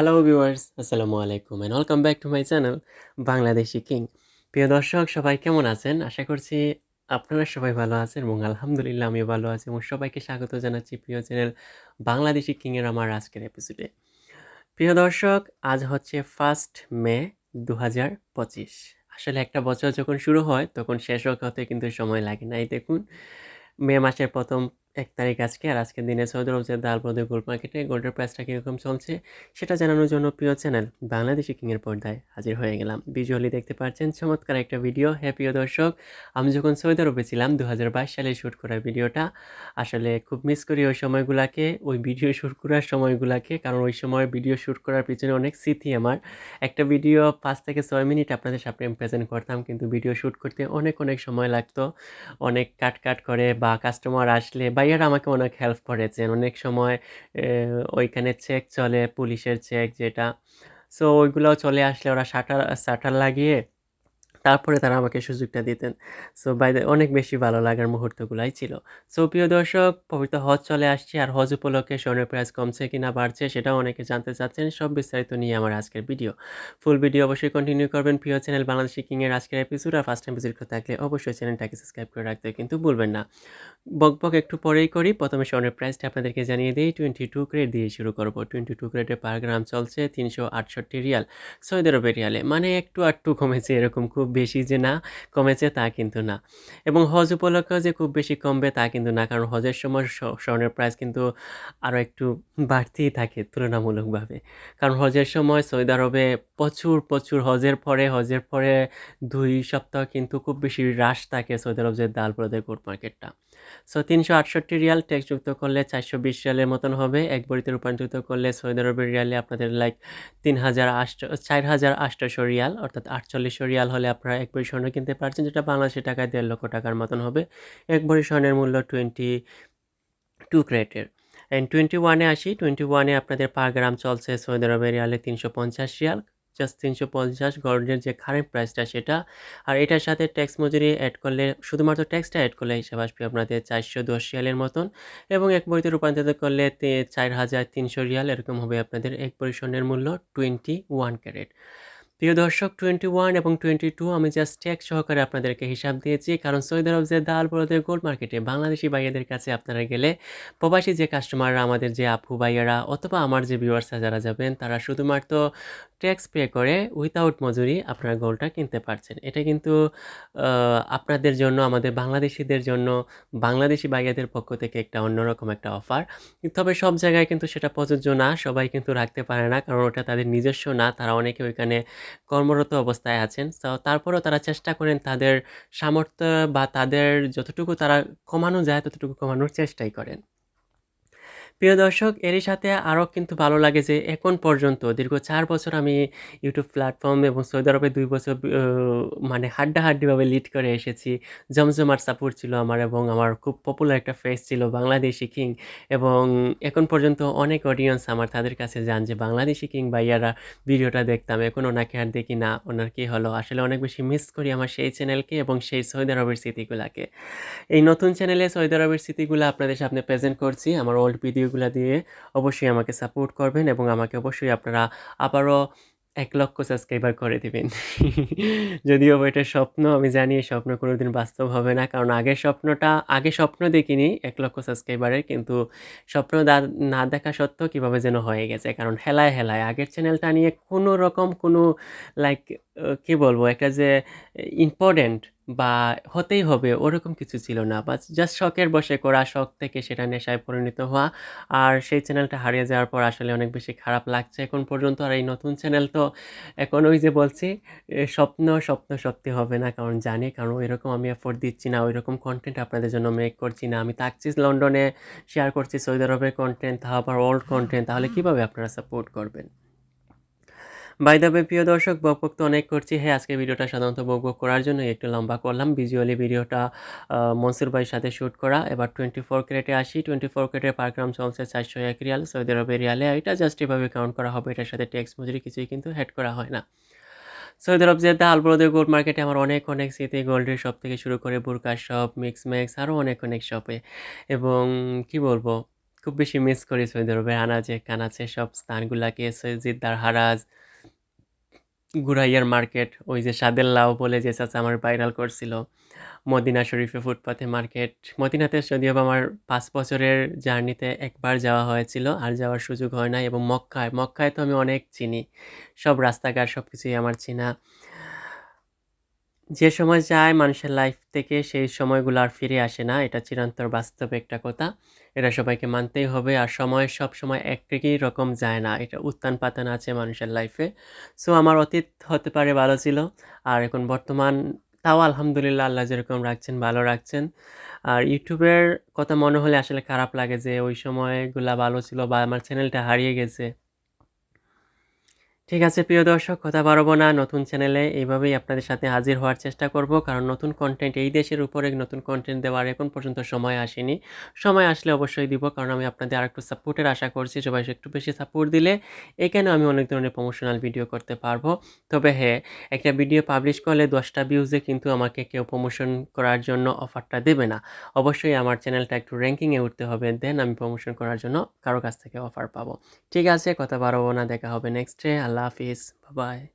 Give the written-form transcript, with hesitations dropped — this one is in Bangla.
হ্যালো ভিউয়ার্স, আসসালামু আলাইকুম and welcome back to my channel Bangladeshi king. প্রিয় দর্শক সবাই কেমন আছেন? আশা করছি আপনারা সবাই ভালো আছেন এবং আলহামদুলিল্লাহ আমিও ভালো আছি এবং সবাইকে স্বাগত জানাচ্ছি প্রিয় চ্যানেল বাংলাদেশি কিংয়ের আমার আজকের এপিসোডে। প্রিয় দর্শক, আজ হচ্ছে 1st মে ২০২৫। আসলে একটা বছর যখন শুরু হয় তখন শেষ হতে কিন্তু সময় লাগে না। এই দেখুন, মে মাসের ১ম ১ তারিখ আজকে, আর আজকের দিনে সৌদি আরব যে দালবদর গোল্ড মার্কেটে গোল্ডের প্রাইসটা কীরকম চলছে সেটা জানানোর জন্য প্রিয় চ্যানেল বাংলাদেশি কিংয়ের পর্দায় হাজির হয়ে গেলাম। ভিজুয়ালি দেখতে পাচ্ছেন চমৎকার একটা ভিডিও। হ্যাঁ প্রিয় দর্শক, আমি যখন সৌদি আরবে ছিলাম ২০২২ সালে শ্যুট করা ভিডিওটা। আসলে খুব মিস করি ওই সময়গুলাকে, ওই ভিডিও শ্যুট করার সময়গুলাকে, কারণ ওই সময় ভিডিও শ্যুট করার পিছনে অনেক স্মৃতি আমার। একটা ভিডিও ৫ থেকে ৬ মিনিট আপনাদের সামনে আমি প্রেজেন্ট করতাম, কিন্তু ভিডিও শ্যুট করতে অনেক সময় লাগতো। অনেক কাট করে বা কাস্টমার আসলে ভাইয়ারা আমাকে অনেক হেল্প করেছেন। অনেক সময় ওইখানে চেক চলে, পুলিশের চেক যেটা। সো ওইগুলাও চলে আসলে ওরা শাটার লাগিয়ে তারপরে তারা আমাকে সুযোগটা দিতেন। সো বাই দ্য অনেক বেশি ভালো লাগার মুহূর্তগুলাই ছিল। সো প্রিয় দর্শক, পবিত্র হজ চলে আসছে, আর হজ উপলক্ষে স্বর্ণের প্রাইস কমছে কিনা বাড়ছে সেটাও অনেকে জানতে চাচ্ছেন। সব বিস্তারিত নিয়ে আমার আজকের ভিডিও। ফুল ভিডিও অবশ্যই কন্টিনিউ করবেন। প্রিয় চ্যানেল বাংলাদেশি কিংয়ের আজকের এপিসোড আর ফার্স্ট টাইম ভিজিট করতে থাকলে অবশ্যই চ্যানেলটাকে সাবস্ক্রাইব করে রাখতে কিন্তু ভুলবেন না। বকবক একটু পরেই করি। প্রথমে স্বর্ণের প্রাইসটা আপনাদেরকে জানিয়ে দেই। 22 ক্যারেট দিয়ে শুরু করব। 22 ক্যারেটে পার গ্রাম চলছে ৩৬৮ রিয়াল, সৌদি আরবের রিয়ালে। মানে একটু আধটু কমেছে, এরকম খুব বেশি যে না কমেছে তা কিন্তু না। এবং হজ উপলক্ষেও যে খুব বেশি কমবে তা কিন্তু না, কারণ হজের সময় স্বর্ণের প্রাইস কিন্তু আরও একটু বাড়তেই থাকে তুলনামূলকভাবে। কারণ হজের সময় সৌদি আরবে প্রচুর হজের পরে ২ সপ্তাহ কিন্তু খুব বেশি রাশ থাকে সৌদি আরব যে দালপুরাদের গোল্ড মার্কেটটা। সো ৩৬৮ রিয়াল ট্যাক্স যুক্ত করলে ৪২০ রিয়ালের মতন হবে। এক ভরিতে রূপান্তরিত করলে সৌদি আরবের রিয়ালে আপনাদের লাইক ৪,৮০০ রিয়াল, অর্থাৎ ৪৮০০ রিয়াল হলে আপনারা এক ভরি স্বর্ণ কিনতে পারছেন, যেটা বাংলাদেশি টাকায় ১.৫ লক্ষ টাকার মতন হবে। এক ভরি স্বর্ণের মূল্য 22 ক্যারেটের। অ্যান্ড 21 এ আসি। 21 এ আপনাদের পার গ্রাম চলছে সৌদি আরবের রিয়ালে ৩৫০ রিয়াল। জাস্ট ৩৫০ গোল্ডের যে কারেন্ট প্রাইসটা সেটা। আর এটার সাথে ট্যাক্স মজুরি এড করলে, শুধুমাত্র ট্যাক্সটা এড করলে হিসাব আসবে আপনাদের ৪১০ রিয়ালের মতন। এবং এক ভরিতে রূপান্তরিত করলে ৪,৩০০ রিয়াল এরকম হবে আপনাদের এক ভরি স্বর্ণের মূল্য 21 ক্যারেট। প্রিয় দর্শক, 21 এবং 22 আমি জাস্ট ট্যাক্স সহকারে আপনাদেরকে হিসাব দিয়েছি, কারণ সৌদি আরব যে দালবদর গোল্ড মার্কেটে বাংলাদেশি ভাইয়াদের কাছে আপনারা গেলে, প্রবাসী যে কাস্টমাররা, আমাদের যে আপু ভাইয়ারা অথবা আমার যে ভিউয়ার্সরা যারা যাবেন, তারা শুধুমাত্র ট্যাক্স পে করে উইথআউট মজুরি আপনারা গোল্ডটা কিনতে পারছেন। এটা কিন্তু আপনাদের জন্য, আমাদের বাংলাদেশিদের জন্য, বাংলাদেশি ভাইয়াদের পক্ষ থেকে একটা অন্যরকম একটা অফার। তবে সব জায়গায় কিন্তু সেটা প্রযোজ্য না, সবাই কিন্তু রাখতে পারে না, কারণ ওটা তাদের নিজস্ব না। তারা অনেকে ওইখানে কর্মরত অবস্থায় আছেন। তো তারপরেও তারা চেষ্টা করেন তাদের সামর্থ্য বা তাদের যতটুকু তারা কমানো যায় ততটুকু কমানোর চেষ্টাই করেন। প্রিয় দর্শক, এরই সাথে আরও কিন্তু ভালো লাগে যে এখন পর্যন্ত দীর্ঘ ৪ বছর আমি ইউটিউব প্ল্যাটফর্ম এবং সৌদি আরবে ২ বছর মানে হাড্ডাহাড্ডিভাবে লিড করে এসেছি। জমজমাট সাপোর্ট ছিল আমার এবং আমার খুব পপুলার একটা ফেস ছিল বাংলাদেশি কিং। এবং এখন পর্যন্ত অনেক অডিয়েন্স আমার তাদের কাছে যান যে বাংলাদেশি কিং ভাইয়ারা ভিডিওটা দেখতাম, এখন ওনাকে আর দেখি না, ওনার কী হলো? আসলে অনেক বেশি মিস করি আমার সেই চ্যানেলকে এবং সেই সৌদি আরবের স্মৃতিগুলাকে। এই নতুন চ্যানেলে সৌদি আরবের স্মৃতিগুলো আপনাদের সামনে প্রেজেন্ট করছি আমার ওল্ড ভিডিওগুলো দিয়ে। অবশ্যই আমাকে সাপোর্ট করবেন এবং আমাকে অবশ্যই আপনারা আবারও ১ লক্ষ সাবস্ক্রাইবার করে দিবেন। যদিও এটা স্বপ্ন, আমি জানি এই স্বপ্ন কোনোদিন বাস্তব হবে না। কারণ আগে স্বপ্ন দেখিনি ১ লক্ষ সাবস্ক্রাইবারের, কিন্তু স্বপ্ন না দেখা সত্ত্বেও কীভাবে যেন হয়ে গেছে। কারণ হেলায় আগের চ্যানেলটা নিয়ে কোনো রকম কোনো লাইক কী বলবো, একটা যে ইম্পোর্টেন্ট বা হতেই হবে ওরকম কিছু ছিল না। বাস জাস্ট শখের বশে করা, শখ থেকে সেটা নেশায় পরিণত হওয়া। আর সেই চ্যানেলটা হারিয়ে যাওয়ার পর আসলে অনেক বেশি খারাপ লাগছে এখন পর্যন্ত। আর এই নতুন চ্যানেল তো এখন ওই যে বলছি, স্বপ্ন সত্যি হবে না, কারণ জানি, কারণ ওইরকম আমি এফোর্ট দিচ্ছি না, ওইরকম কনটেন্ট আপনাদের জন্য মেক করছি না। আমি থাকছি লন্ডনে, শেয়ার করছি সৌদি আরবের কনটেন্ট, তাও আবার ওল্ড কনটেন্ট, তাহলে কিভাবে আপনারা সাপোর্ট করবেন? বাই দ্য ওয়ে প্রিয় দর্শক, বকবক তো অনেক করছি। হ্যাঁ, আজকের ভিডিওটা সাধারণত বকবক করার জন্যই একটু লম্বা করলাম। ভিজুয়ালি ভিডিওটা মনসুর ভাইয়ের সাথে শ্যুট করা। এবার 24 ক্যারেটে আসি। 24 ক্যারেটে পার গ্রাম চলছে ৪০১ রিয়াল সৌদি আরবের রিয়ালে। এটা জাস্ট এভাবে কাউন্ট করা হবে, এটার সাথে ট্যাক্স মজুরি কিছুই কিন্তু এড করা হয় না। সৌদি আরব যেতে আলবদর গোল্ড মার্কেটে আমার অনেক স্মৃতি, গোল্ডের শপ থেকে শুরু করে বোরকা শপ, মিক্স ম্যাক্স, আরও অনেক শপে। এবং কি বলবো, খুব বেশি মিস করি সৌদি আরবের আনাচে কানাচে সব স্থানগুলাকে, সৈয়দদার হারাজ, ঘুরাইয়ার মার্কেট, ওই যে স্বাদের লাউ বলে যে চাচা আমার ভাইরাল করছিল, মদিনা শরীফে ফুটপাথে মার্কেট। মদিনাতে যদিও বা আমার ৫ বছরের জার্নিতে একবার যাওয়া হয়েছিল, আর যাওয়ার সুযোগ হয় নাই। এবং মক্কায় তো আমি অনেক চিনি, সব রাস্তাঘাট সব কিছুই আমার চেনা। যে সময় যায় মানুষের লাইফ থেকে সেই সময়গুলো আর ফিরে আসে না, এটা চিরন্তর বাস্তব একটা কথা, এটা সবাইকে মানতেই হবে। আর সময় সব সময় একই রকম যায় না, এটা উত্থান পাতান আছে মানুষের লাইফে। সো আমার অতীত হতে পারে ভালো ছিল, আর এখন বর্তমান তাও আলহামদুলিল্লাহ আল্লাহ যেরকম রাখছেন ভালো রাখছেন। আর ইউটিউবের কথা মনে হলে আসলে খারাপ লাগে যে ওই সময়গুলা ভালো ছিল বা আমার চ্যানেলটা হারিয়ে গেছে। ঠিক আছে প্রিয় দর্শক, কথা বাড়াবো না। নতুন চ্যানেলে এইভাবেই আপনাদের সাথে হাজির হওয়ার চেষ্টা করব, কারণ নতুন কন্টেন্ট এই দেশের উপরে নতুন কন্টেন্ট দেওয়ার এখন পর্যন্ত সময় আসেনি। সময় আসলে অবশ্যই দিব, কারণ আমি আপনাদের আরেকটু সাপোর্টের আশা করছি। সবাই একটু বেশি সাপোর্ট দিলে এখানেও আমি অনেক ধরনের প্রমোশনাল ভিডিও করতে পারবো। তবে হ্যাঁ, একটা ভিডিও পাবলিশ করলে 10টা ভিউজে কিন্তু আমাকে কেউ প্রমোশন করার জন্য অফারটা দেবে না। অবশ্যই আমার চ্যানেলটা একটু র্যাঙ্কিংয়ে উঠতে হবে, দেন আমি প্রমোশন করার জন্য কারো কাছ থেকে অফার পাবো। ঠিক আছে, কথা বাড়াবো না, দেখা হবে নেক্সটে। আল্লাহ হাফিজ, বাই।